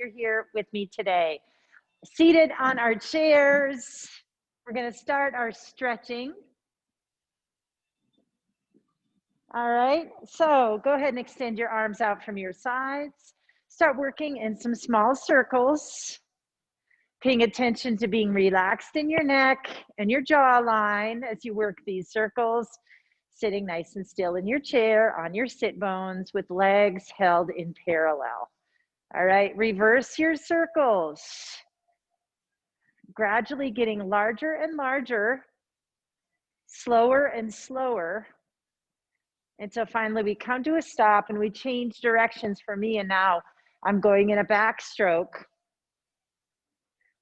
you're here with me today. Seated on our chairs, we're going to start our stretching. All right, so go ahead and extend your arms out from your sides. Start working in some small circles, paying attention to being relaxed in your neck and your jawline as you work these circles, sitting nice and still in your chair on your sit bones with legs held in parallel. All right, reverse your circles, gradually getting larger and larger, slower and slower, until finally we come to a stop and we change directions for me, and now I'm going in a backstroke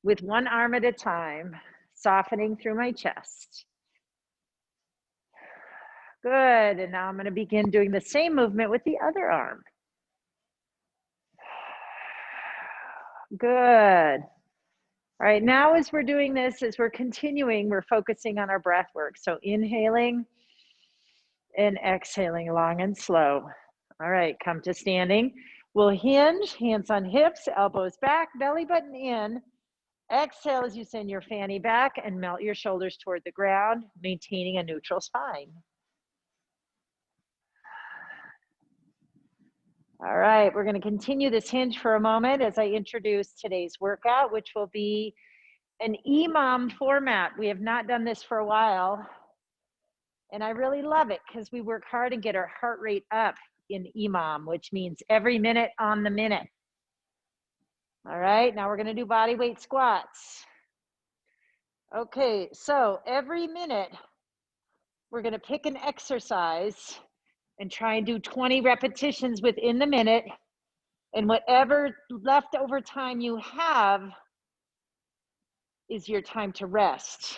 with one arm at a time, softening through my chest. Good, and now I'm going to begin doing the same movement with the other arm. Good. All right, now as we're doing this, as we're continuing, we're focusing on our breath work. So inhaling and exhaling long and slow. All right, come to standing. We'll hinge, hands on hips, elbows back, belly button in. Exhale as you send your fanny back and melt your shoulders toward the ground, maintaining a neutral spine. All right, we're going to continue this hinge for a moment as I introduce today's workout, which will be an EMOM format. We have not done this for a while, and I really love it because we work hard and get our heart rate up in EMOM, which means every minute on the minute. All right, now we're going to do body weight squats. Okay, so every minute we're going to pick an exercise and try and do 20 repetitions within the minute, and whatever leftover time you have is your time to rest.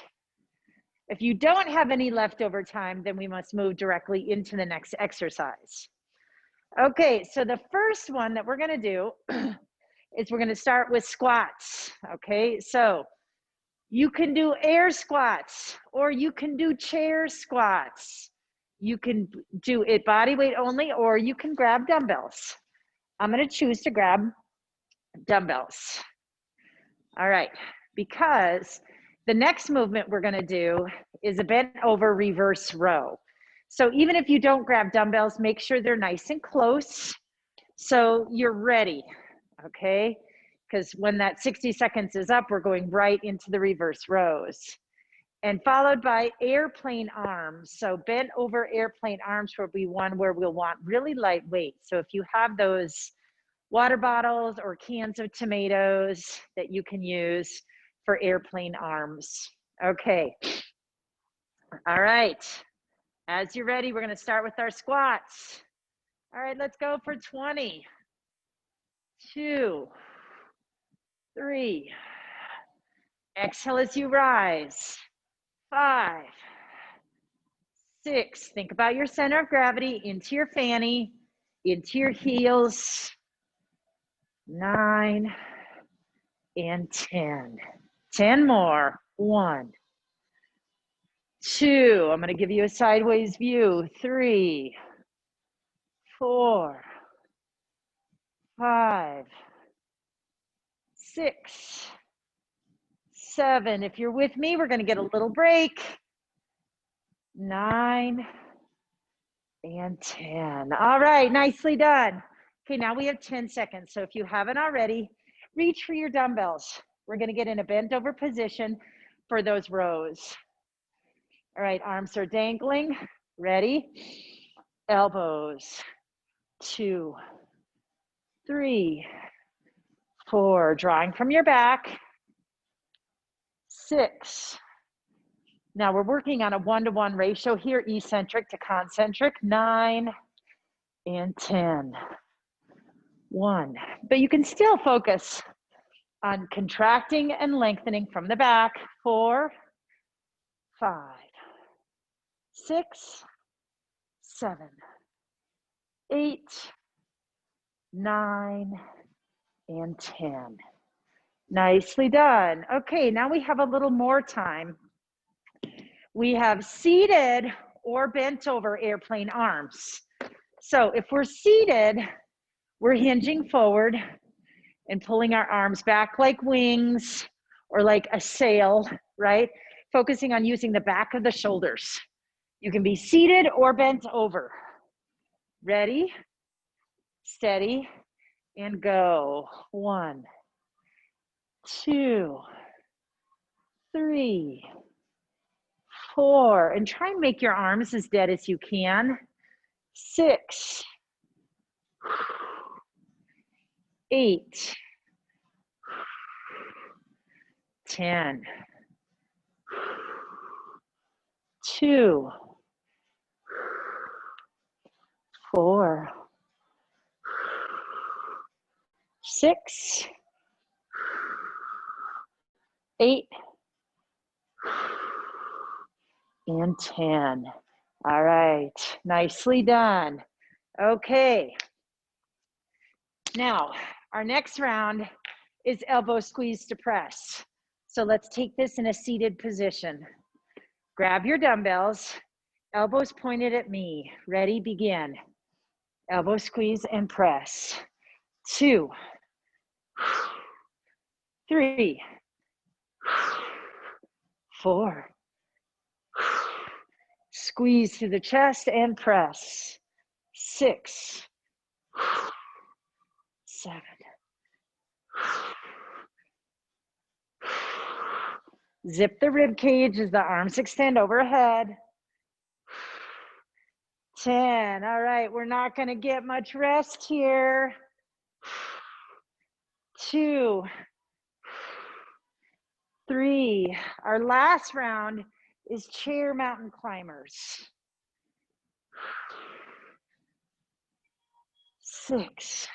If you don't have any leftover time, then we must move directly into the next exercise. Okay, so the first one that we're going to do is we're going to start with squats. Okay, so you can do air squats or you can do chair squats. You can do it body weight only, or you can grab dumbbells. I'm going to choose to grab dumbbells. All right, because the next movement we're going to do is a bent over reverse row. So even if you don't grab dumbbells, make sure they're nice and close so you're ready, okay? Because when that 60 seconds is up, we're going right into the reverse rows. And followed by airplane arms. So bent over airplane arms will be one where we'll want really light weight. So if you have those water bottles or cans of tomatoes that you can use for airplane arms. Okay. All right. As you're ready, we're going to start with our squats. All right, let's go for 20. 2, 3. Exhale as you rise. 5, 6. Think about your center of gravity into your fanny, into your heels. 9 and 10. 10 more. 1, 2. I'm going to give you a sideways view. 3, 4, 5, 6, 7. If you're with me, we're going to get a little break. 9 and 10. All right, nicely done. Okay, now we have 10 seconds. So if you haven't already, reach for your dumbbells. We're going to get in a bent over position for those rows. All right, arms are dangling. Ready? Elbows. 2, 3, 4. Drawing from your back. 6. Now we're working on a 1-to-1 ratio here, eccentric to concentric. 9 and 10. 1. But you can still focus on contracting and lengthening from the back. 4, 5, 6, 7, 8, 9, and 10. Nicely done. Okay, now we have a little more time. We have seated or bent over airplane arms. So if we're seated, we're hinging forward and pulling our arms back like wings or like a sail, right? Focusing on using the back of the shoulders. You can be seated or bent over. Ready, steady, and go. 1, 2, 3, 4, and try and make your arms as dead as you can. 6, 8, 10, 2, 4, 6, 8, and 10. All right, nicely done. Okay. Now, our next round is elbow squeeze to press. So let's take this in a seated position. Grab your dumbbells, elbows pointed at me. Ready, begin. Elbow squeeze and press. 2, 3, 4. Squeeze through the chest and press. 6, 7. Zip the rib cage as the arms extend overhead. 10. All right, we're not going to get much rest here. 2, 3. Our last round is chair mountain climbers. 6,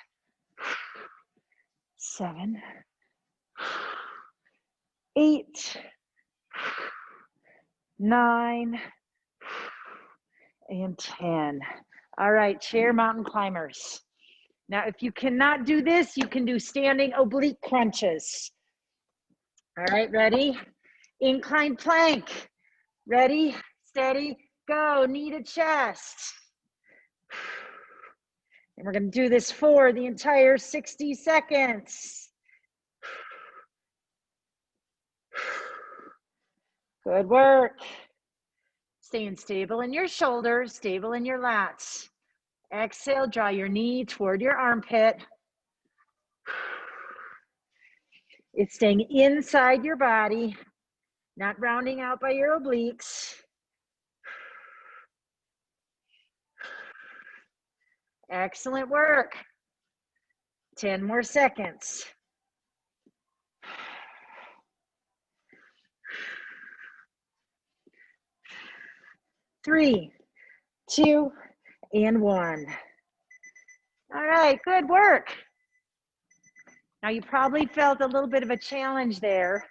7, 8, 9, and 10. All right, chair mountain climbers. Now, if you cannot do this, you can do standing oblique crunches. All right, ready? Incline plank. Ready, steady, go, knee to chest. And we're gonna do this for the entire 60 seconds. Good work. Staying stable in your shoulders, stable in your lats. Exhale, draw your knee toward your armpit. It's staying inside your body, not rounding out by your obliques. Excellent work. 10 more seconds. 3, 2, and 1. All right, good work. Now you probably felt a little bit of a challenge there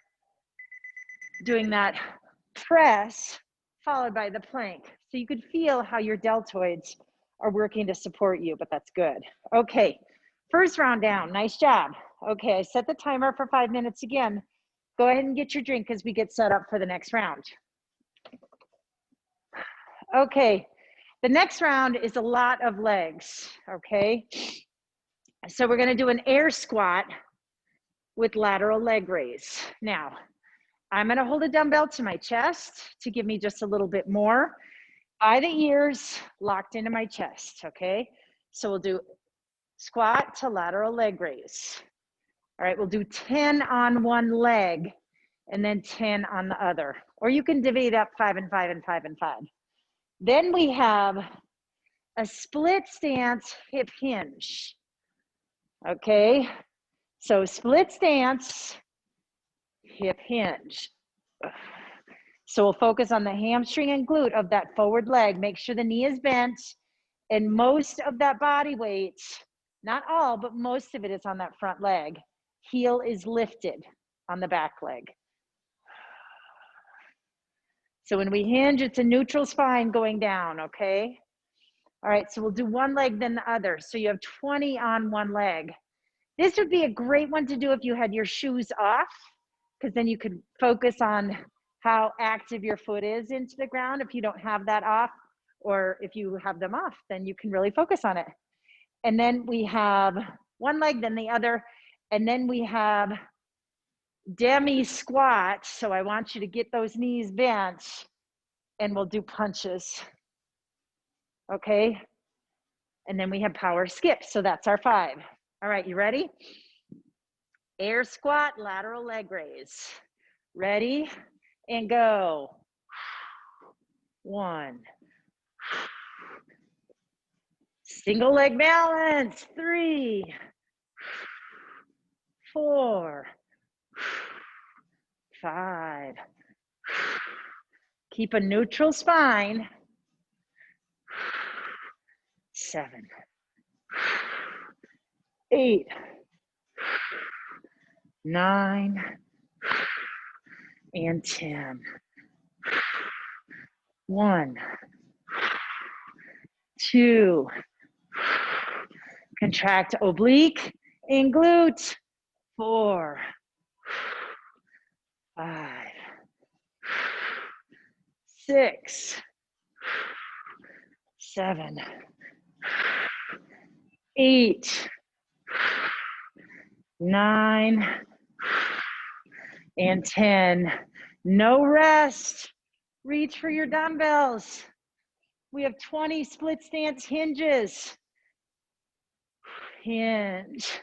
doing that press followed by the plank. So you could feel how your deltoids are working to support you, but that's good. Okay, first round down, nice job. Okay, I set the timer for 5 minutes again. Go ahead and get your drink as we get set up for the next round. Okay, the next round is a lot of legs, okay? So we're gonna do an air squat with lateral leg raise. Now, I'm gonna hold a dumbbell to my chest to give me just a little bit more. By the ears, locked into my chest, okay? So we'll do squat to lateral leg raise. All right, we'll do 10 on one leg and then 10 on the other. Or you can divvy it up 5 and 5 and 5 and 5. Then we have a split stance hip hinge. Okay, so split stance, hip hinge. So we'll focus on the hamstring and glute of that forward leg. Make sure the knee is bent and most of that body weight, not all, but most of it is on that front leg. Heel is lifted on the back leg. So when we hinge, it's a neutral spine going down, okay? All right, so we'll do one leg, then the other. So you have 20 on one leg. This would be a great one to do if you had your shoes off, because then you could focus on how active your foot is into the ground. If you don't have that off, or if you have them off, then you can really focus on it. And then we have one leg, then the other, And then we have demi squats. So I want you to get those knees bent and we'll do punches. Okay. And then we have power skips. So that's our 5. All right, you ready? Air squat, lateral leg raise. Ready? And go. 1. Single leg balance. 3, 4, 5. Keep a neutral spine. 7, 8, 9, and 10. 1, 2, contract oblique and glute. 4, 5, 6, 7, 8, 9, and 10. No rest. Reach for your dumbbells. We have 20 split stance hinges. Hinge.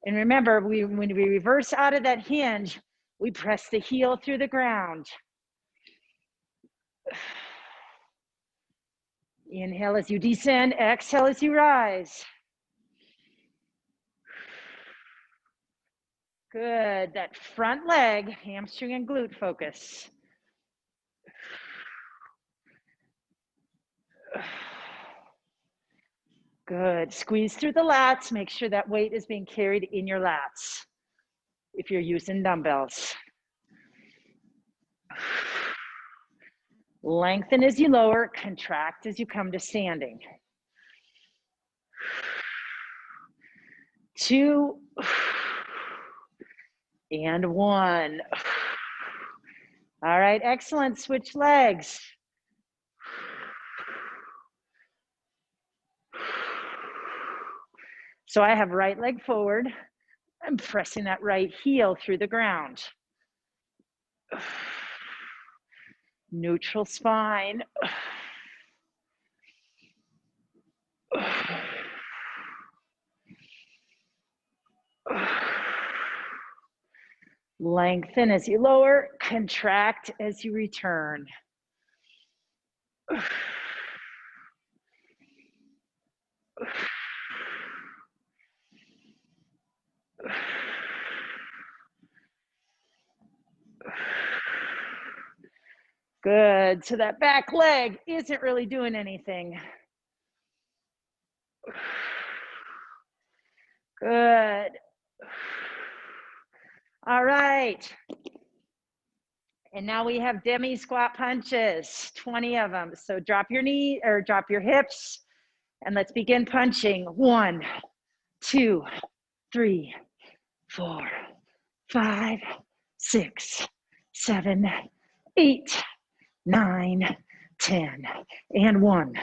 And remember, when we reverse out of that hinge, we press the heel through the ground. Inhale as you descend, exhale as you rise. Good, that front leg, hamstring and glute focus. Good, squeeze through the lats, make sure that weight is being carried in your lats if you're using dumbbells. Lengthen as you lower, contract as you come to standing. 2, and 1. All right, excellent, switch legs. So I have right leg forward. I'm pressing that right heel through the ground. Neutral spine. Lengthen as you lower, contract as you return. Good, so that back leg isn't really doing anything. Good. All right. And now we have demi squat punches, 20 of them. So drop your knee or drop your hips and let's begin punching. 1, 2, 3, 4, 5, 6, 7, 8, 9, 10. And 1,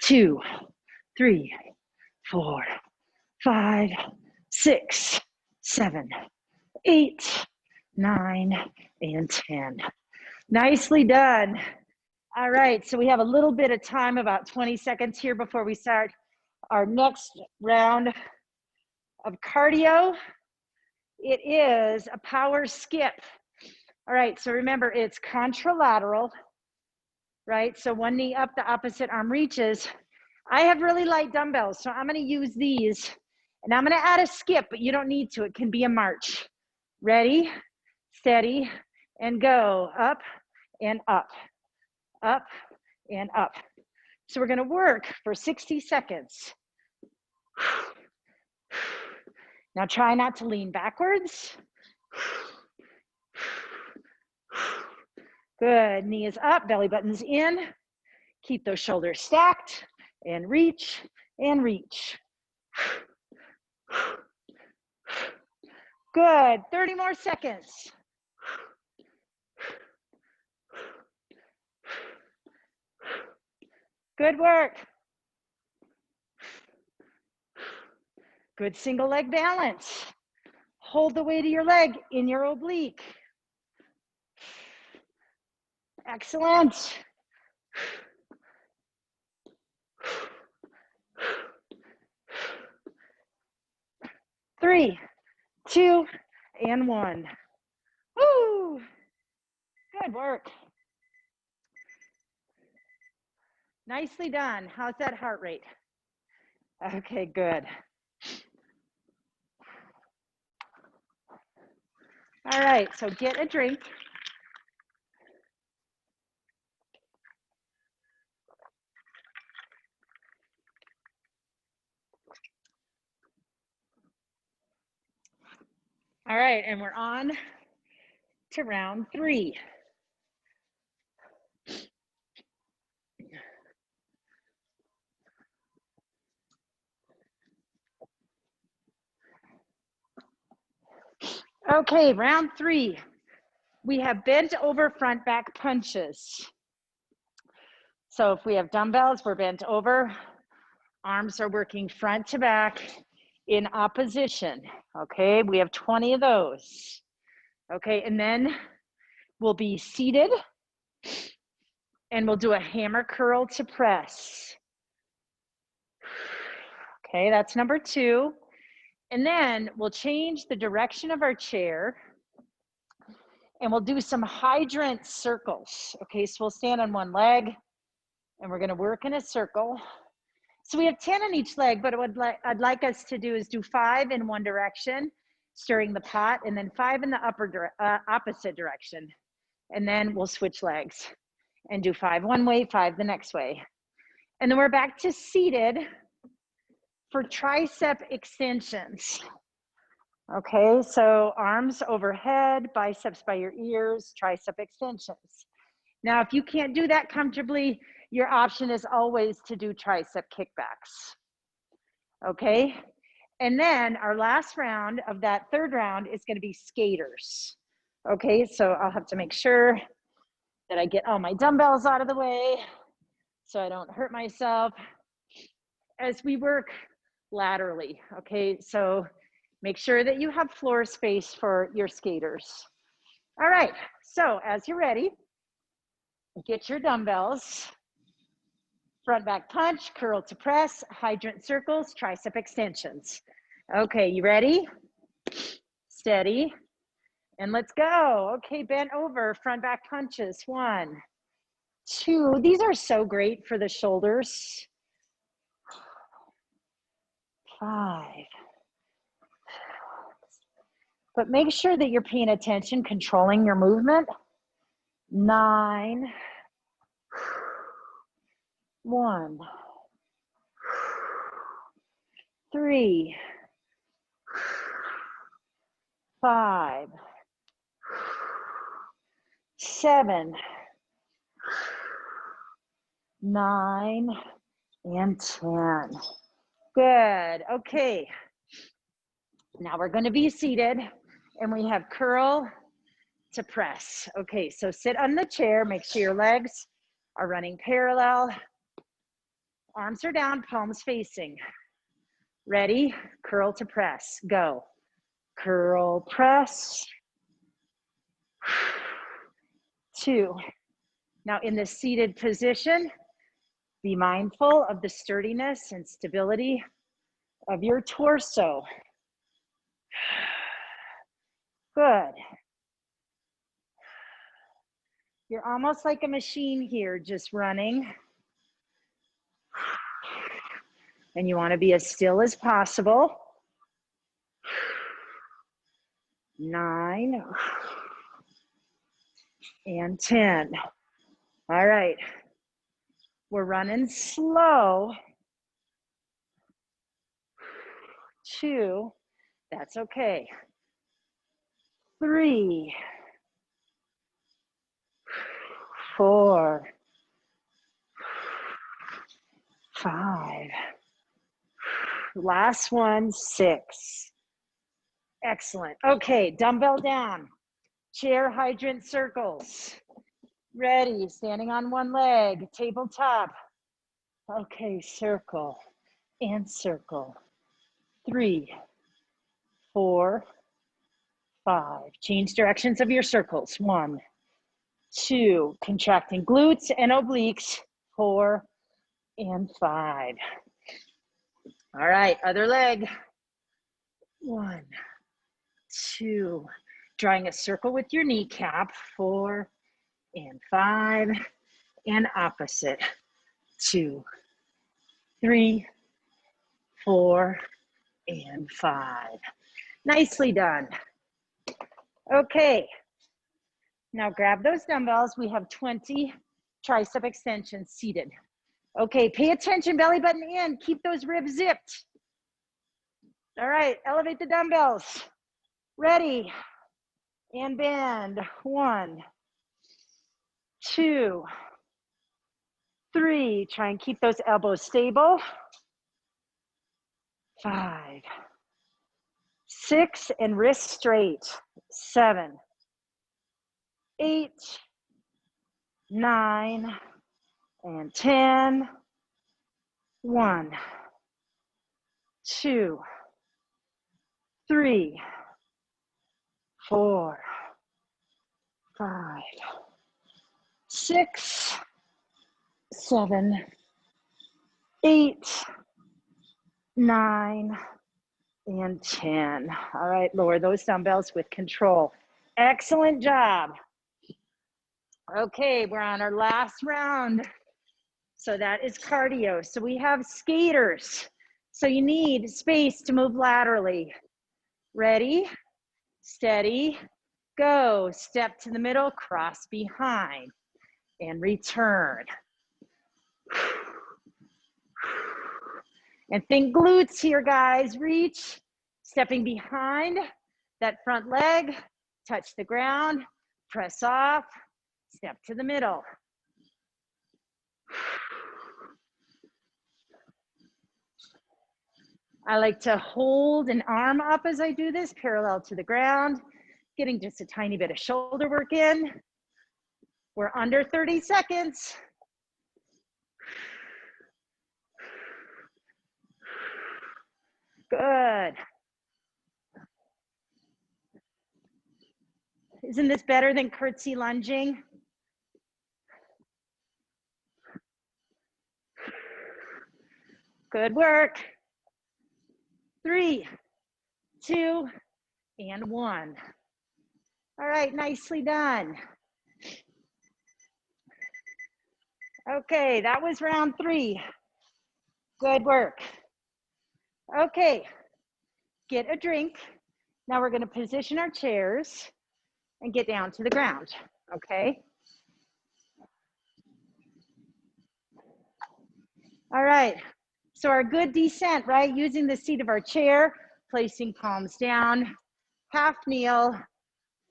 2, 3, 4, 5, 6, 7, 8, 9, and 10. Nicely done. All right, so we have a little bit of time, about 20 seconds here before we start our next round of cardio. It is a power skip. All right, so remember it's contralateral, right? So one knee up, the opposite arm reaches. I have really light dumbbells, so I'm gonna use these and I'm gonna add a skip, but you don't need to, it can be a march. Ready, steady, and go. Up and up, up and up. So we're gonna work for 60 seconds. Now try not to lean backwards. Good, knee is up, belly button's in. Keep those shoulders stacked and reach and reach. Good, 30 more seconds. Good work. Good single leg balance. Hold the weight of your leg in your oblique. Excellent. 3, 2, and 1. Woo! Good work. Nicely done. How's that heart rate? Okay, good. All right, so get a drink. All right, and we're on to round 3. Okay, round 3. We have bent over front back punches. So if we have dumbbells, we're bent over. Arms are working front to back in opposition. Okay, we have 20 of those. Okay, and then we'll be seated and we'll do a hammer curl to press. Okay, that's number 2. And then we'll change the direction of our chair and we'll do some hydrant circles. Okay, so we'll stand on one leg and we're gonna work in a circle. So we have 10 on each leg, but what I'd like us to do is do 5 in one direction, stirring the pot, and then 5 in the opposite direction. And then we'll switch legs and do 5 one way, 5 the next way. And then we're back to seated for tricep extensions. Okay, so arms overhead, biceps by your ears, tricep extensions. Now, if you can't do that comfortably, your option is always to do tricep kickbacks. Okay, and then our last round of that 3rd round is going to be skaters. Okay, so I'll have to make sure that I get all my dumbbells out of the way so I don't hurt myself as we work laterally. Okay, so make sure that you have floor space for your skaters. All right, so as you're ready, get your dumbbells. Front back punch, curl to press, hydrant circles, tricep extensions. Okay, you ready? Steady. And let's go. Okay, bent over, front back punches. 1, 2. These are so great for the shoulders. 5. But make sure that you're paying attention, controlling your movement. 9. 1. 3. 5. 7. 9. And 10. Good. Okay. Now we're going to be seated and we have curl to press. Okay, so sit on the chair, make sure your legs are running parallel. Arms are down, palms facing. Ready? Curl to press. Go. Curl, press. 2. Now in the seated position, be mindful of the sturdiness and stability of your torso. Good. You're almost like a machine here, just running. And you want to be as still as possible. 9 and 10. All right. We're running slow. 2. That's okay. 3. 4. 5. Last one, 6. Excellent. Okay, dumbbell down. Chair hydrant circles. Ready, standing on one leg, tabletop. Okay, circle and circle. 3, 4, 5. Change directions of your circles. 1, 2. Contracting glutes and obliques. 4 and 5. All right, other leg. 1, 2. Drawing a circle with your kneecap. 4 and 5. And opposite. 2, 3, 4, and 5. Nicely done. Okay. Now grab those dumbbells. We have 20 tricep extensions seated. Okay, pay attention, belly button in. Keep those ribs zipped. All right, elevate the dumbbells. Ready, and bend. 1, 2, 3. Try and keep those elbows stable. 5, 6, and wrists straight. 7, 8, 9, and 10. 1, 2, 3, 4, 5, 6, 7, 8, 9, and 10. All right, lower those dumbbells with control. Excellent job. Okay, we're on our last round. So that is cardio. So we have skaters. So you need space to move laterally. Ready, steady, go. Step to the middle, cross behind, and return. And think glutes here, guys. Reach, stepping behind that front leg, touch the ground, press off, step to the middle. I like to hold an arm up as I do this, parallel to the ground, getting just a tiny bit of shoulder work in. We're under 30 seconds. Good. Isn't this better than curtsy lunging? Good work. 3, 2, and 1. All right, nicely done. Okay, that was round 3. Good work. Okay, get a drink. Now we're gonna position our chairs and get down to the ground, okay? All right, so our good descent, right? Using the seat of our chair, placing palms down, half kneel,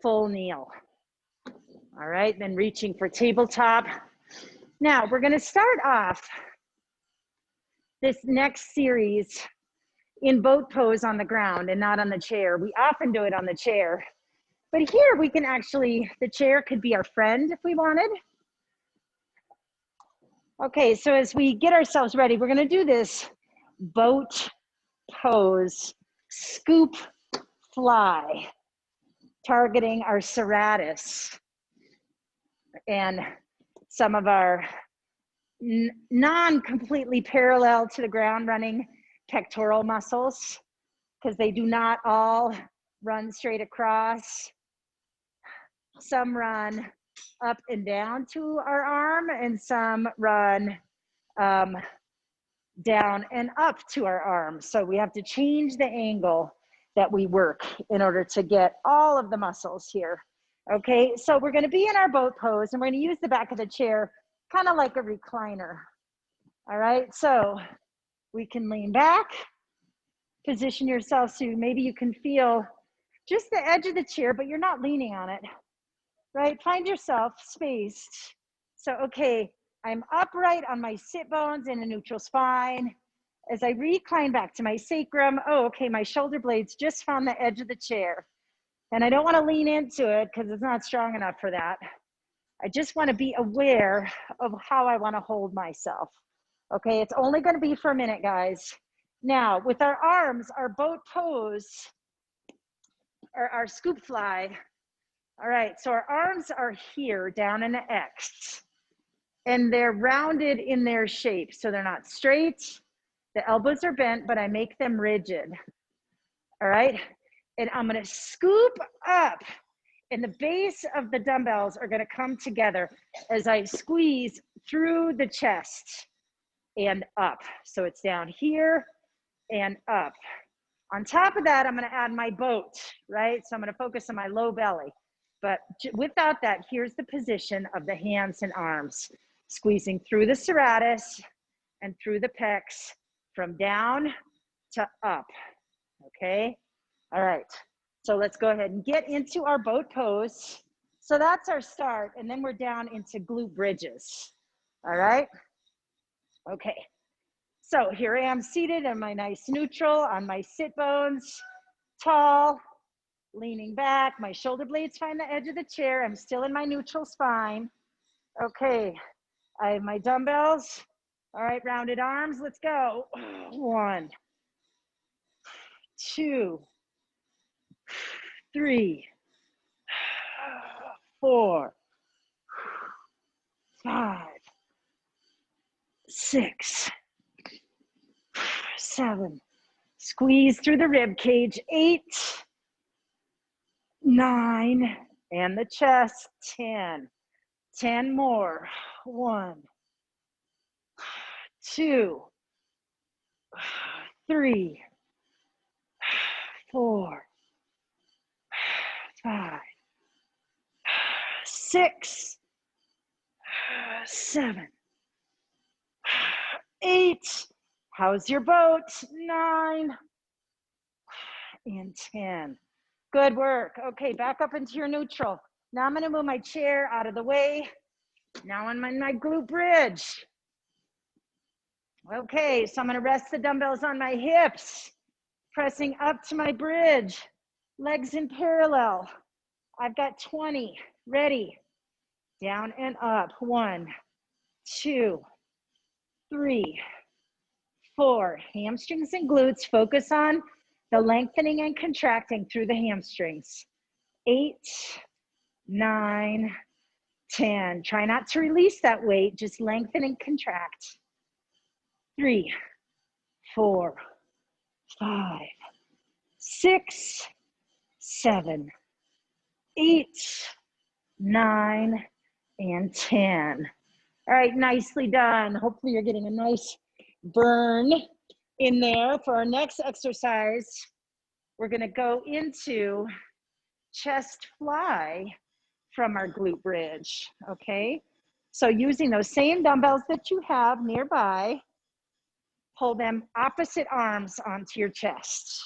full kneel. All right, then reaching for tabletop. Now we're gonna start off this next series in boat pose on the ground and not on the chair. We often do it on the chair, but here we can actually, the chair could be our friend if we wanted. Okay, so as we get ourselves ready, we're gonna do this boat pose, scoop fly, targeting our serratus and some of our non-completely parallel to the ground running pectoral muscles, because they do not all run straight across. Some run up and down to our arm, and some run down and up to our arm. So we have to change the angle that we work in order to get all of the muscles here. Okay, so we're gonna be in our boat pose, and we're gonna use the back of the chair kind of like a recliner. All right, so we can lean back, position yourself so maybe you can feel just the edge of the chair, but you're not leaning on it, right? Find yourself spaced. So, okay, I'm upright on my sit bones in a neutral spine. As I recline back to my sacrum, oh, okay, my shoulder blades just found the edge of the chair. And I don't want to lean into it because it's not strong enough for that. I just want to be aware of how I want to hold myself. Okay, it's only going to be for a minute, guys. Now, with our arms, our boat pose or our scoop fly. All right, so our arms are here down in an X, and they're rounded in their shape. So they're not straight. The elbows are bent, but I make them rigid. All right, and I'm gonna scoop up, and the base of the dumbbells are gonna come together as I squeeze through the chest and up. So it's down here and up. On top of that, I'm gonna add my boat, right? So I'm gonna focus on my low belly. But without that, here's the position of the hands and arms. Squeezing through the serratus and through the pecs from down to up, okay? All right, so let's go ahead and get into our boat pose. So that's our start, and then we're down into glute bridges, all right? Okay, so here I am seated in my nice neutral on my sit bones, tall, leaning back, my shoulder blades find the edge of the chair. I'm still in my neutral spine. Okay, I have my dumbbells. All right, rounded arms, let's go. 1, 2, 3, 4, 5, 6, 7. Squeeze through the rib cage. 8, 9, and the chest. 10. 10 more. 1, 2, 3, 4, 5, 6, 7, 8. How's your boat? 9 and 10. Good work. Okay, back up into your neutral. Now I'm gonna move my chair out of the way. Now I'm in my glute bridge. Okay, so I'm gonna rest the dumbbells on my hips, pressing up to my bridge, legs in parallel. I've got 20, ready. Down and up. 1, 2, 3, 4. Hamstrings and glutes, focus on the lengthening and contracting through the hamstrings. 8, 9, 10. Try not to release that weight, just lengthen and contract. 3, 4, 5, 6, 7, 8, 9, and 10. All right, nicely done. Hopefully you're getting a nice burn in there. For our next exercise, we're gonna go into chest fly from our glute bridge, okay? So using those same dumbbells that you have nearby, pull them opposite arms onto your chest.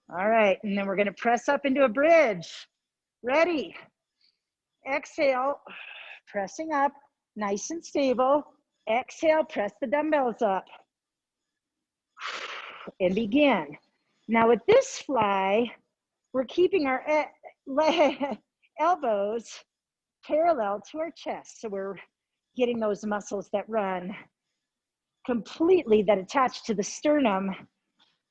All right, and then we're gonna press up into a bridge. Ready? Exhale, pressing up, nice and stable. Exhale, press the dumbbells up. And begin. Now with this fly, we're keeping our elbows parallel to our chest. So we're getting those muscles that run completely, that attach to the sternum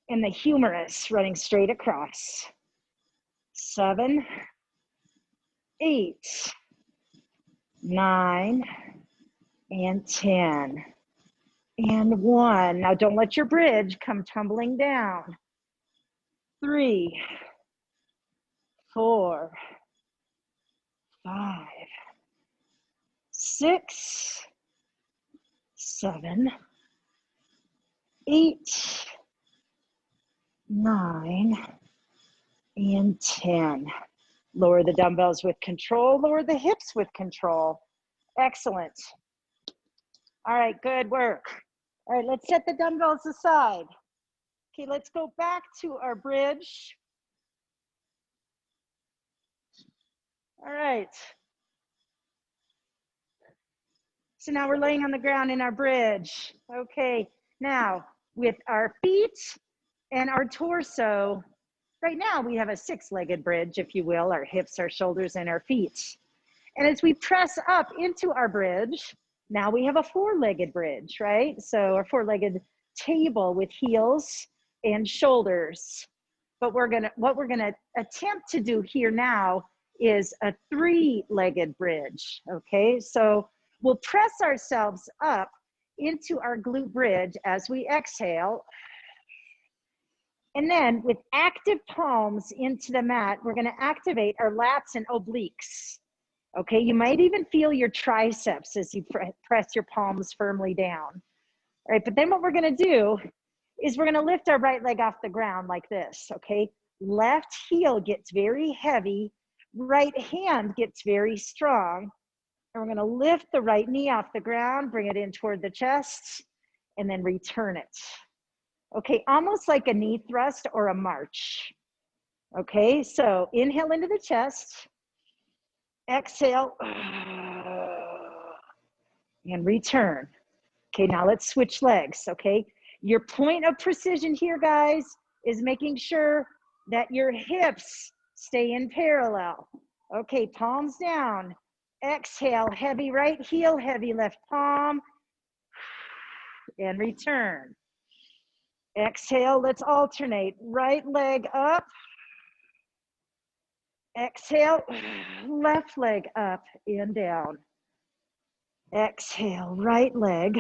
and the humerus running straight across. 7, 8, 9, and 10. And 1. Now don't let your bridge come tumbling down. 3, 4, 5, 6, 7, 8, 9, and 10. Lower the dumbbells with control, lower the hips with control. Excellent. All right, good work. All right, let's set the dumbbells aside. Okay, let's go back to our bridge. All right. So now we're laying on the ground in our bridge. Okay, now with our feet and our torso, right now we have a 6-legged bridge, if you will, our hips, our shoulders, and our feet. And as we press up into our bridge, now we have a 4-legged bridge, right? So our 4-legged table with heels and shoulders. But what we're gonna attempt to do here now is a 3-legged bridge, okay? So we'll press ourselves up into our glute bridge as we exhale. And then with active palms into the mat, we're gonna activate our lats and obliques. Okay, you might even feel your triceps as you press your palms firmly down. All right, but then what we're gonna do is we're gonna lift our right leg off the ground like this, okay? Left heel gets very heavy, right hand gets very strong, and we're gonna lift the right knee off the ground, bring it in toward the chest, and then return it. Okay, almost like a knee thrust or a march. Okay, so inhale into the chest, exhale, and return. Okay, now let's switch legs, okay? Your point of precision here, guys, is making sure that your hips stay in parallel. Okay, palms down. Exhale, heavy right heel, heavy left palm, and return. Exhale, let's alternate. Right leg up. Exhale, left leg up and down. Exhale, right leg.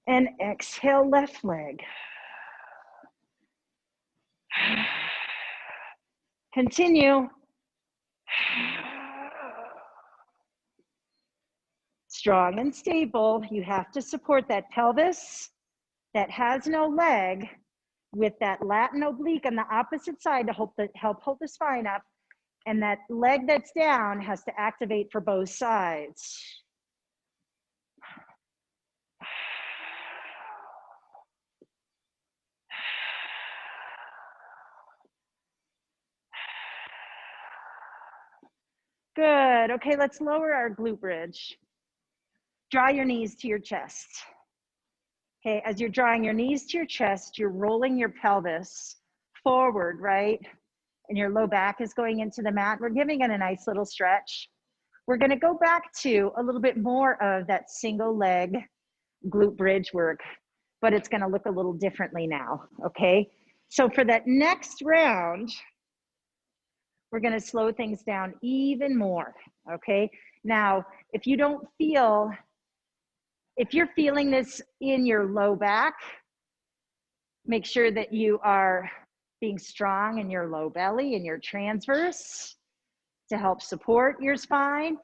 And exhale, left leg. Continue. Strong and stable. You have to support that pelvis that has no leg with that lat and oblique on the opposite side to help hold the spine up. And that leg that's down has to activate for both sides. Good. Okay, let's lower our glute bridge. Draw your knees to your chest. Okay, as you're drawing your knees to your chest, you're rolling your pelvis forward, right? And your low back is going into the mat. We're giving it a nice little stretch. We're gonna go back to a little bit more of that single leg glute bridge work, but it's gonna look a little differently now, okay? So for that next round, we're gonna slow things down even more, okay? Now, if you're feeling this in your low back, make sure that you are being strong in your low belly and your transverse to help support your spine.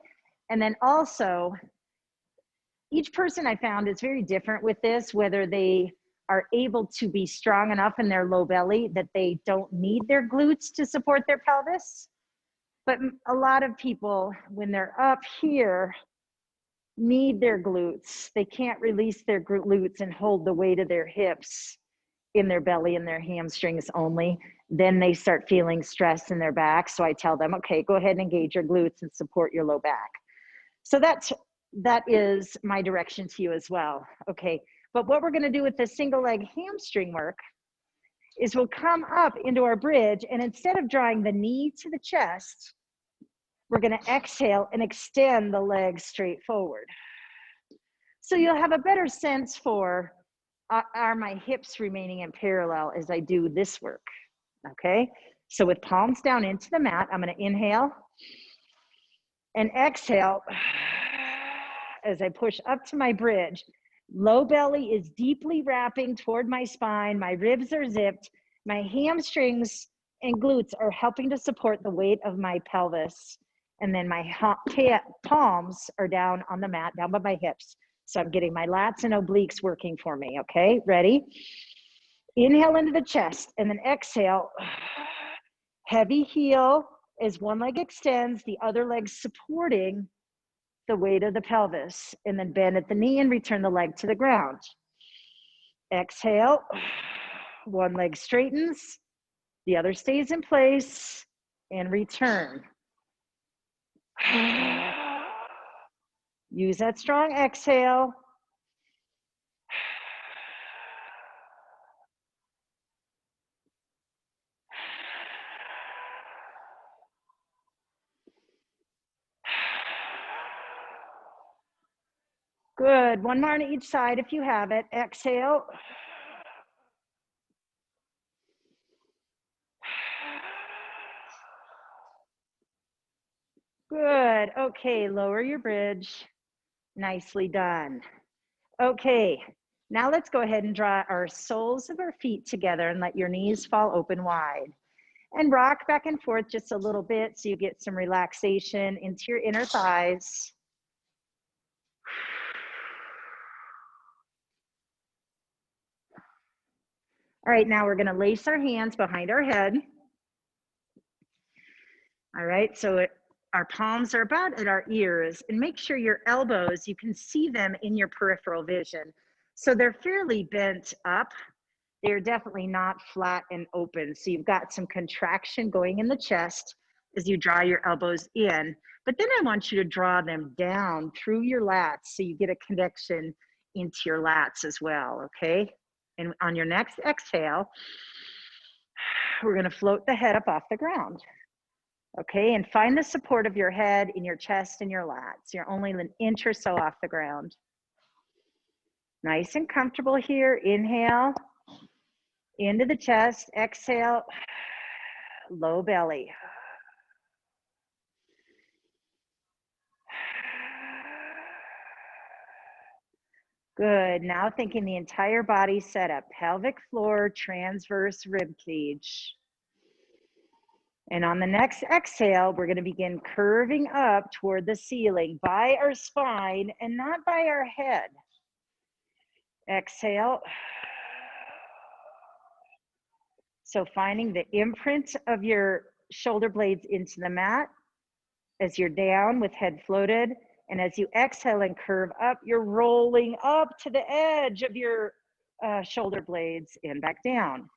And then also, each person I found is very different with this, whether they are able to be strong enough in their low belly that they don't need their glutes to support their pelvis. But a lot of people, when they're up here, need their glutes. They can't release their glutes and hold the weight of their hips in their belly and their hamstrings only. Then they start feeling stress in their back. So I tell them, okay, go ahead and engage your glutes and support your low back. So that is my direction to you as well. Okay, but what we're gonna do with the single leg hamstring work is we'll come up into our bridge, and instead of drawing the knee to the chest, we're gonna exhale and extend the legs straight forward. So you'll have a better sense for, are my hips remaining in parallel as I do this work, okay? So with palms down into the mat, I'm gonna inhale and exhale as I push up to my bridge. Low belly is deeply wrapping toward my spine. My ribs are zipped. My hamstrings and glutes are helping to support the weight of my pelvis. And then my palms are down on the mat, down by my hips. So I'm getting my lats and obliques working for me, okay? Ready? Inhale into the chest and then exhale. Heavy heel as one leg extends, the other leg supporting the weight of the pelvis, and then bend at the knee and return the leg to the ground. Exhale, one leg straightens, the other stays in place, and return. Use that strong exhale. Good, one more on each side if you have it. Exhale. Good. Okay, lower your bridge. Nicely done. Okay, now let's go ahead and draw our soles of our feet together and let your knees fall open wide. And rock back and forth just a little bit so you get some relaxation into your inner thighs. All right, now we're gonna lace our hands behind our head. All right, so our palms are about at our ears, and make sure your elbows, you can see them in your peripheral vision. So they're fairly bent up. They're definitely not flat and open. So you've got some contraction going in the chest as you draw your elbows in. But then I want you to draw them down through your lats so you get a connection into your lats as well, okay? And on your next exhale, we're gonna float the head up off the ground. Okay, and find the support of your head in your chest and your lats. You're only an inch or so off the ground. Nice and comfortable here. Inhale into the chest, exhale, low belly. Good, now thinking the entire body set up, pelvic floor, transverse rib cage. And on the next exhale, we're gonna begin curving up toward the ceiling by our spine and not by our head. Exhale. So finding the imprint of your shoulder blades into the mat as you're down with head floated. And as you exhale and curve up, you're rolling up to the edge of your shoulder blades and back down.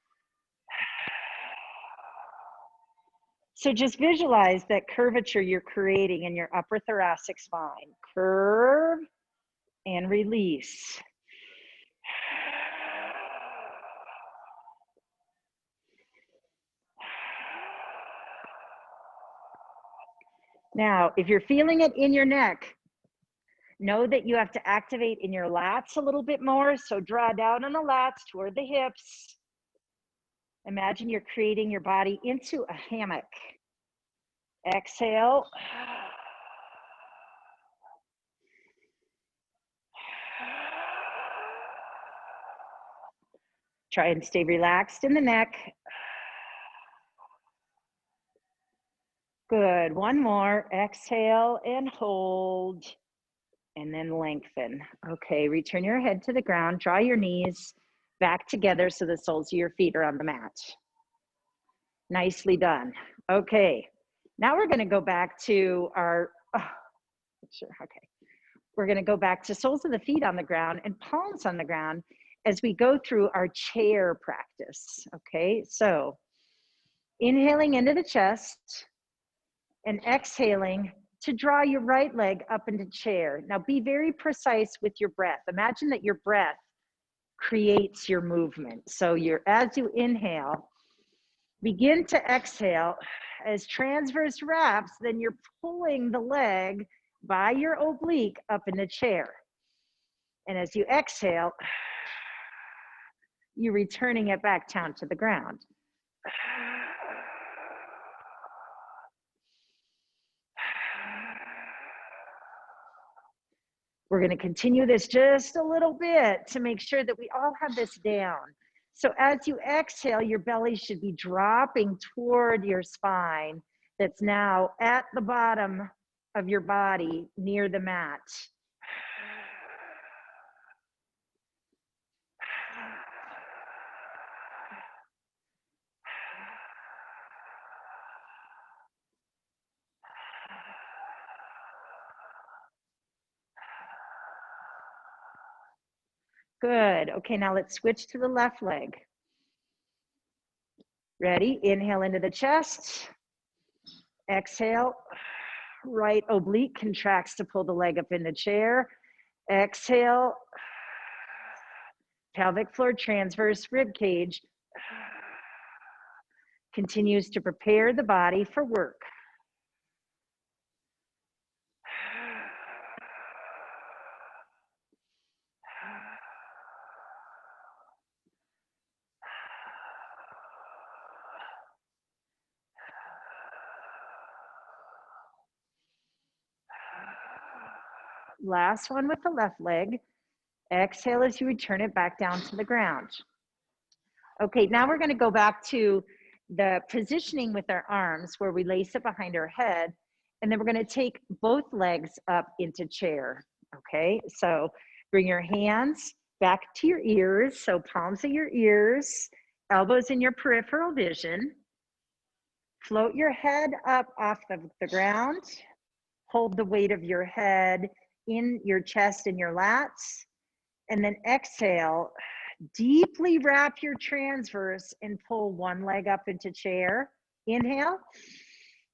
So just visualize that curvature you're creating in your upper thoracic spine. Curve and release. Now, if you're feeling it in your neck, know that you have to activate in your lats a little bit more. So draw down on the lats toward the hips. Imagine you're creating your body into a hammock. Exhale. Try and stay relaxed in the neck. Good, one more. Exhale and hold, and then lengthen. Okay, return your head to the ground. Draw your knees back together so the soles of your feet are on the mat. Nicely done. Okay, now we're gonna go back to our, okay. We're gonna go back to soles of the feet on the ground and palms on the ground as we go through our chair practice, okay? So inhaling into the chest and exhaling to draw your right leg up into chair. Now be very precise with your breath. Imagine that your breath creates your movement. So as you inhale, begin to exhale as transverse wraps, then you're pulling the leg by your oblique up in the chair. And as you exhale, you're returning it back down to the ground. We're going to continue this just a little bit to make sure that we all have this down. So as you exhale, your belly should be dropping toward your spine that's now at the bottom of your body near the mat. Good. Okay, now let's switch to the left leg. Ready? Inhale into the chest. Exhale. Right oblique contracts to pull the leg up in the chair. Exhale. Pelvic floor transverse rib cage continues to prepare the body for work. Last one with the left leg. Exhale as you return it back down to the ground. Okay, now we're going to go back to the positioning with our arms where we lace it behind our head. And then we're going to take both legs up into chair. Okay, so bring your hands back to your ears. So palms of your ears, elbows in your peripheral vision. Float your head up off the ground. Hold the weight of your head in your chest and your lats. And then exhale, deeply wrap your transverse and pull one leg up into chair. Inhale.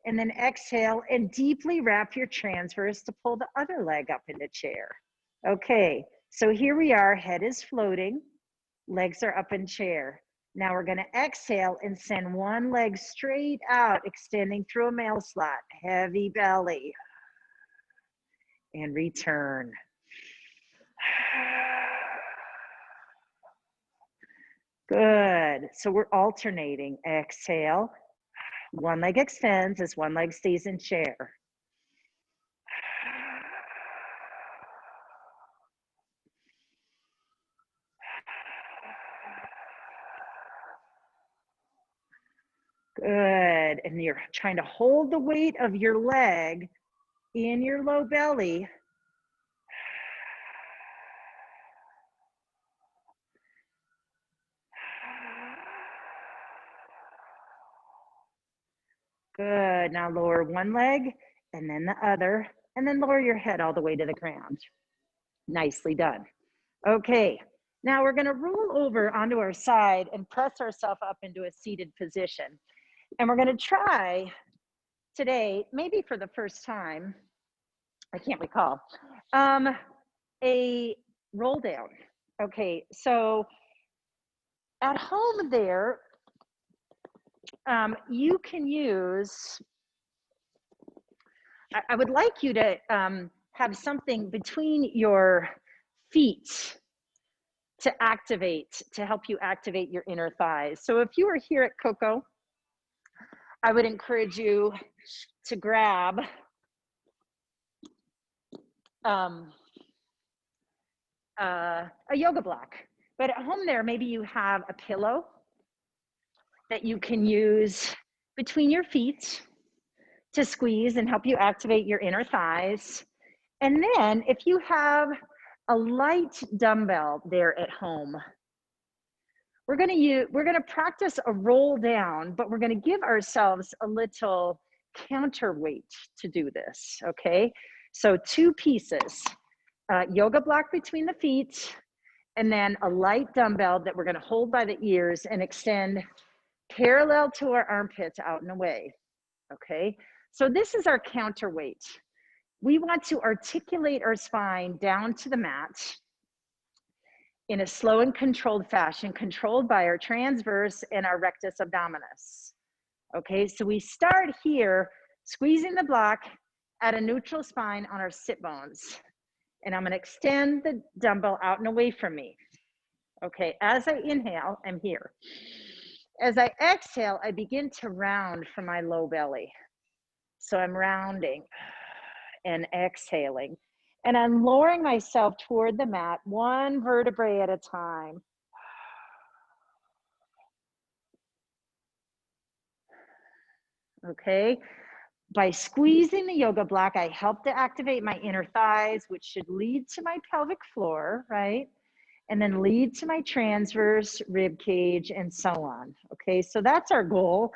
And then exhale and deeply wrap your transverse to pull the other leg up into chair. Okay, so here we are, head is floating, legs are up in chair. Now we're gonna exhale and send one leg straight out, extending through a male slot, heavy belly. And return. Good, so we're alternating. Exhale, one leg extends as one leg stays in chair. Good, and you're trying to hold the weight of your leg in your low belly. Good, now lower one leg and then the other, and then lower your head all the way to the ground. Nicely done. Okay, now we're gonna roll over onto our side and press ourselves up into a seated position. And we're gonna try today, maybe for the first time, I can't recall, a roll down. Okay, so at home there, you can use, I would like you to have something between your feet to activate, to help you activate your inner thighs. So if you were here at Coco, I would encourage you to grab a yoga block. But at home there, maybe you have a pillow that you can use between your feet to squeeze and help you activate your inner thighs. And then if you have a light dumbbell there at home, we're gonna practice a roll down, but we're gonna give ourselves a little counterweight to do this, okay? So 2 pieces, yoga block between the feet, and then a light dumbbell that we're gonna hold by the ears and extend parallel to our armpits out and away, okay? So this is our counterweight. We want to articulate our spine down to the mat in a slow and controlled fashion, controlled by our transverse and our rectus abdominis. Okay, so we start here, squeezing the block at a neutral spine on our sit bones. And I'm gonna extend the dumbbell out and away from me. Okay, as I inhale, I'm here. As I exhale, I begin to round from my low belly. So I'm rounding and exhaling. And I'm lowering myself toward the mat, one vertebrae at a time. Okay, by squeezing the yoga block, I help to activate my inner thighs, which should lead to my pelvic floor, right? And then lead to my transverse rib cage and so on. Okay, so that's our goal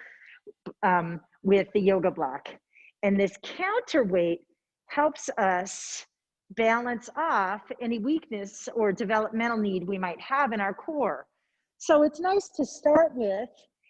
with the yoga block. And this counterweight helps us balance off any weakness or developmental need we might have in our core. So it's nice to start with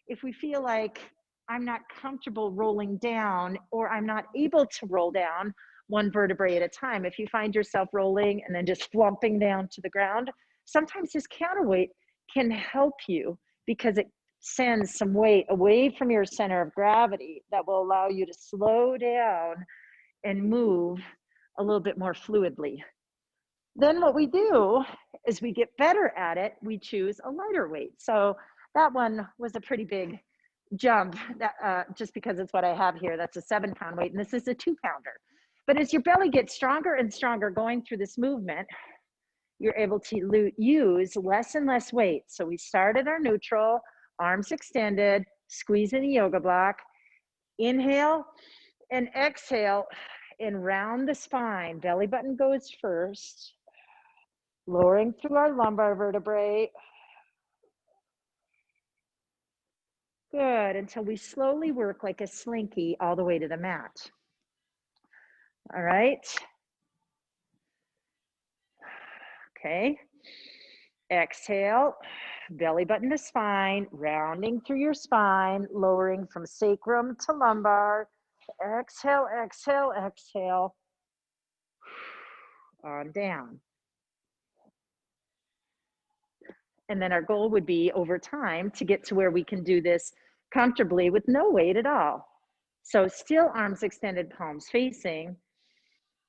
if we feel like I'm not comfortable rolling down or I'm not able to roll down one vertebrae at a time. If you find yourself rolling and then just flumping down to the ground, sometimes this counterweight can help you because it sends some weight away from your center of gravity that will allow you to slow down and move a little bit more fluidly. Then what we do is we get better at it, we choose a lighter weight. So that one was a pretty big jump, that, just because it's what I have here. That's a 7-pound weight, and this is a 2-pounder. But as your belly gets stronger and stronger going through this movement, you're able to use less and less weight. So we start at our neutral, arms extended, squeeze in the yoga block, inhale and exhale and round the spine. Belly button goes first, lowering through our lumbar vertebrae. Good, until we slowly work like a slinky all the way to the mat. All right. Okay. Exhale, belly button to spine, rounding through your spine, lowering from sacrum to lumbar. Exhale, exhale, exhale. On down. And then our goal would be over time to get to where we can do this comfortably with no weight at all. So still arms extended, palms facing.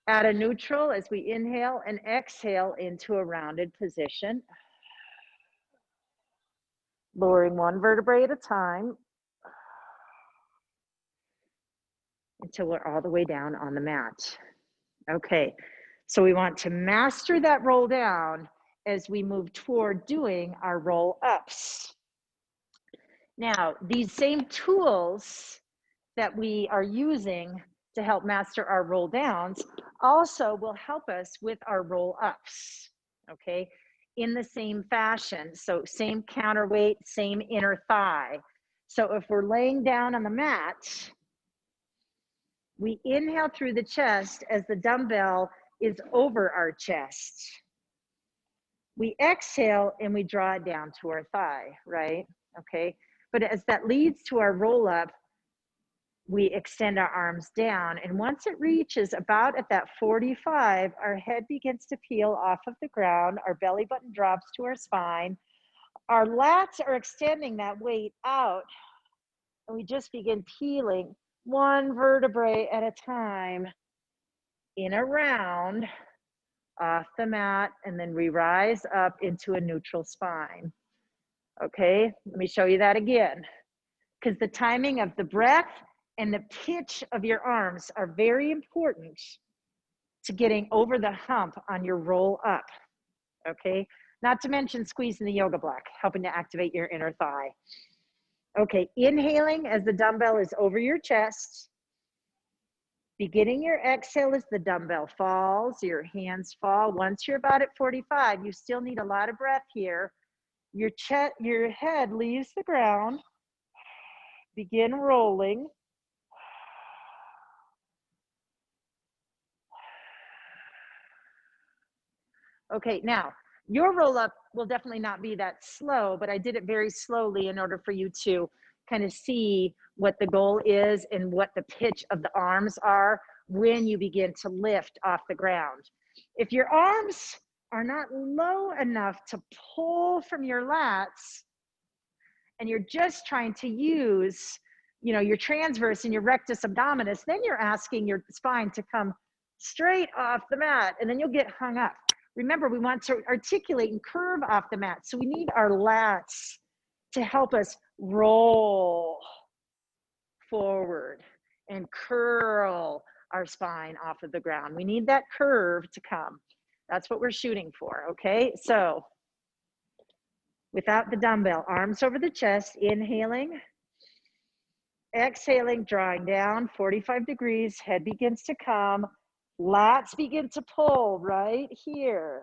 At a neutral as we inhale and exhale into a rounded position. Lowering one vertebrae at a time until we're all the way down on the mat. Okay, so we want to master that roll down as we move toward doing our roll ups. Now, these same tools that we are using to help master our roll downs also will help us with our roll ups, okay, in the same fashion. So same counterweight, same inner thigh. So if we're laying down on the mat, we inhale through the chest as the dumbbell is over our chest. We exhale and we draw it down to our thigh, right? Okay, but as that leads to our roll up, we extend our arms down, and once it reaches about at that 45, our head begins to peel off of the ground, our belly button drops to our spine, our lats are extending that weight out, and we just begin peeling one vertebrae at a time in a round off the mat, and then we rise up into a neutral spine. Okay, let me show you that again, because the timing of the breath and the pitch of your arms are very important to getting over the hump on your roll up, okay? Not to mention squeezing the yoga block, helping to activate your inner thigh. Okay, inhaling as the dumbbell is over your chest. Beginning your exhale as the dumbbell falls, your hands fall. Once you're about at 45, you still need a lot of breath here. Your head leaves the ground. Begin rolling. Okay, now your roll up will definitely not be that slow, but I did it very slowly in order for you to kind of see what the goal is and what the pitch of the arms are when you begin to lift off the ground. If your arms are not low enough to pull from your lats and you're just trying to use, you know, your transverse and your rectus abdominis, then you're asking your spine to come straight off the mat, and then you'll get hung up. Remember, we want to articulate and curve off the mat. So we need our lats to help us roll forward and curl our spine off of the ground. We need that curve to come. That's what we're shooting for, okay? So without the dumbbell, arms over the chest, inhaling, exhaling, drawing down 45 degrees, head begins to come, lats begin to pull right here.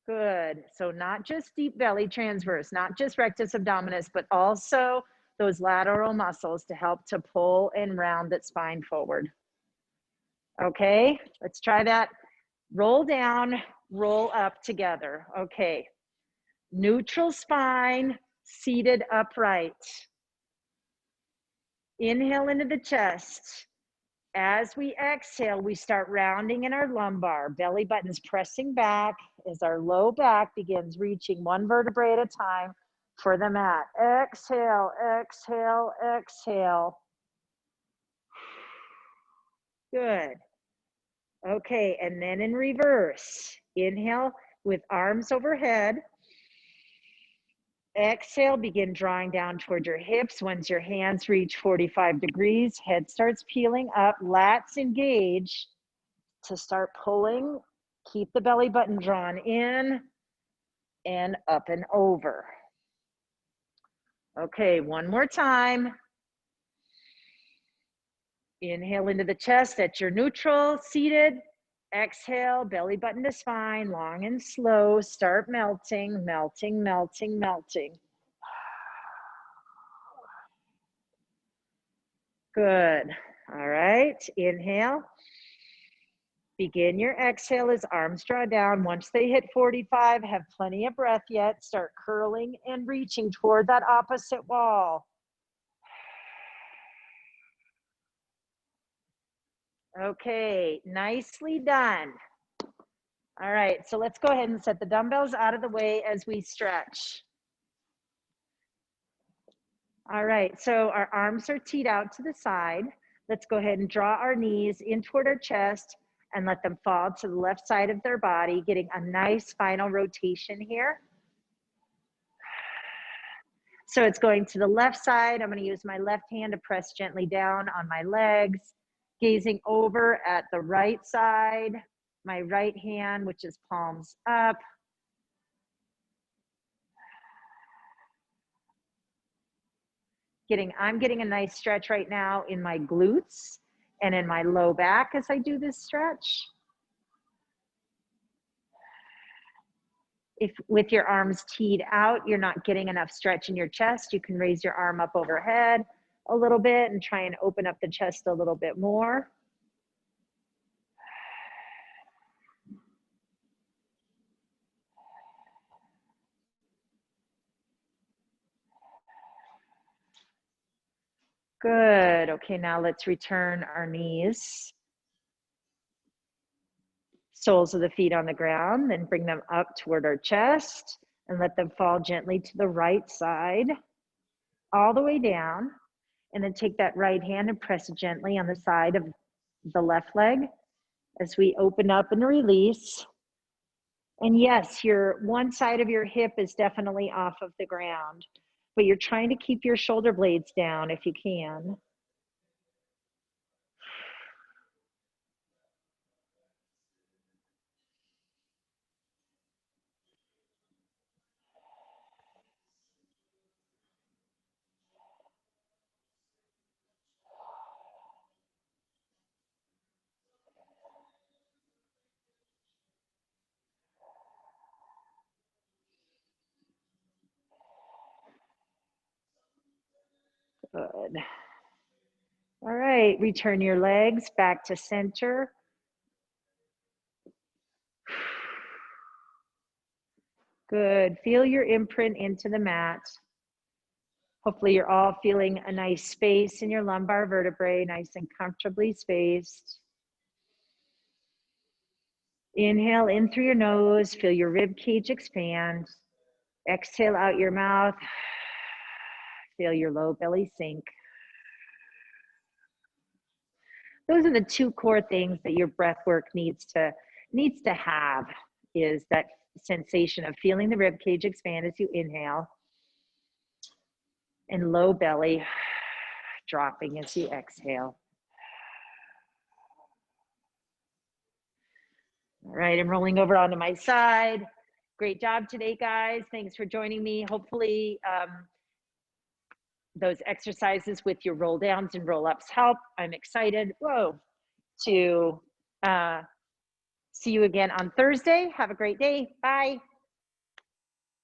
Good. So not just deep belly transverse, not just rectus abdominis, but also those lateral muscles to help to pull and round that spine forward. Okay, let's try that. Roll down, roll up together. Okay, neutral spine, seated upright. Inhale into the chest. As we exhale, we start rounding in our lumbar. Belly button's pressing back as our low back begins reaching one vertebrae at a time for the mat. Exhale, exhale, exhale. Good. Okay, and then in reverse. Inhale with arms overhead. Exhale, begin drawing down toward your hips. Once your hands reach 45 degrees, head starts peeling up, lats engage to start pulling. Keep the belly button drawn in and up and over. Okay, one more time. Inhale into the chest at your neutral, seated. Exhale, belly button to spine, long and slow. Start melting, melting, melting, melting. Good. All right, inhale. Begin your exhale as arms draw down. Once they hit 45, have plenty of breath yet. Start curling and reaching toward that opposite wall. Okay, nicely done. All right, so let's go ahead and set the dumbbells out of the way as we stretch. All right, so our arms are teed out to the side. Let's go ahead and draw our knees in toward our chest and let them fall to the left side of their body, getting a nice spinal rotation here. So it's going to the left side. I'm going to use my left hand to press gently down on my legs, gazing over at the right side, my right hand, which is palms up. I'm getting a nice stretch right now in my glutes and in my low back as I do this stretch. If with your arms teed out, you're not getting enough stretch in your chest, you can raise your arm up overhead a little bit and try and open up the chest a little bit more. Good. Okay, now let's return our knees. Soles of the feet on the ground, then bring them up toward our chest and let them fall gently to the right side, all the way down. And then take that right hand and press gently on the side of the left leg as we open up and release. And yes, one side of your hip is definitely off of the ground, but you're trying to keep your shoulder blades down if you can. Good. All right, return your legs back to center. Good. Feel your imprint into the mat. Hopefully you're all feeling a nice space in your lumbar vertebrae, nice and comfortably spaced. Inhale in through your nose, feel your rib cage expand. Exhale out your mouth, feel your low belly sink. Those are the two core things that your breath work needs to have, is that sensation of feeling the rib cage expand as you inhale, and low belly dropping as you exhale. All right, I'm rolling over onto my side. Great job today, guys. Thanks for joining me. Hopefully those exercises with your roll downs and roll ups help. I'm excited, to see you again on Thursday. Have a great day. Bye.